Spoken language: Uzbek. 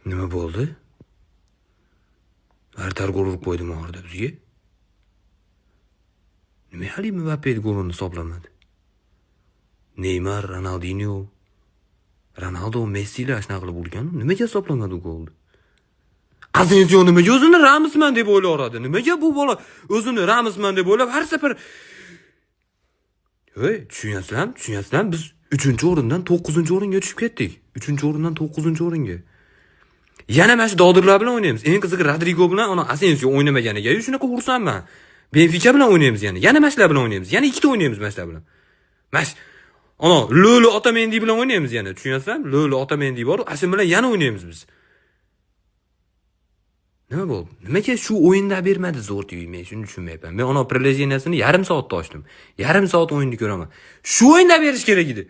Nima bo'ldi? Artar gol urib qo'ydimi orada bizga? Nima hali Mbappe golini hisoblamadi? Neymar, Ronaldinho, Ronaldo, Messi lar shunaqa qilib urgan. Nimaga hisoblamadi golni? Asensio nimaga o'zini Ramosman deb o'ylaradi? Nimaga bu bola o'zini Ramosman deb o'ylab har safar tushunyapsizlarmi? Biz 3-o'rindan 9-o'ringa tushib ketdik. 3-o'rindan 9-o'ringa. Yana mana shu dodirlar bilan o'ynaymiz. Eng qizig'i Rodrigo bilan ona Asensio o'ynamaganiga shunaqa xursandman. Benfica bilan o'ynaymiz yana. Yana mana shular bilan o'ynaymiz. Yana ikkita o'ynaymiz mana shular bilan. Mana ana Lolo Otamendi bilan o'ynaymiz yana. Tushunyapsizlarmi? Lolo Otamendi bor, shu bilan yana o'ynaymiz biz. Nima bo'ldi? Nimaga shu o'yinda bermadi Zo'r TV? Men shuni tushunmayapman. Men ona prilejeniyasini yarim soatda ochdim. Yarim soat o'yinni ko'raman. Shu o'yinda berish kerak edi.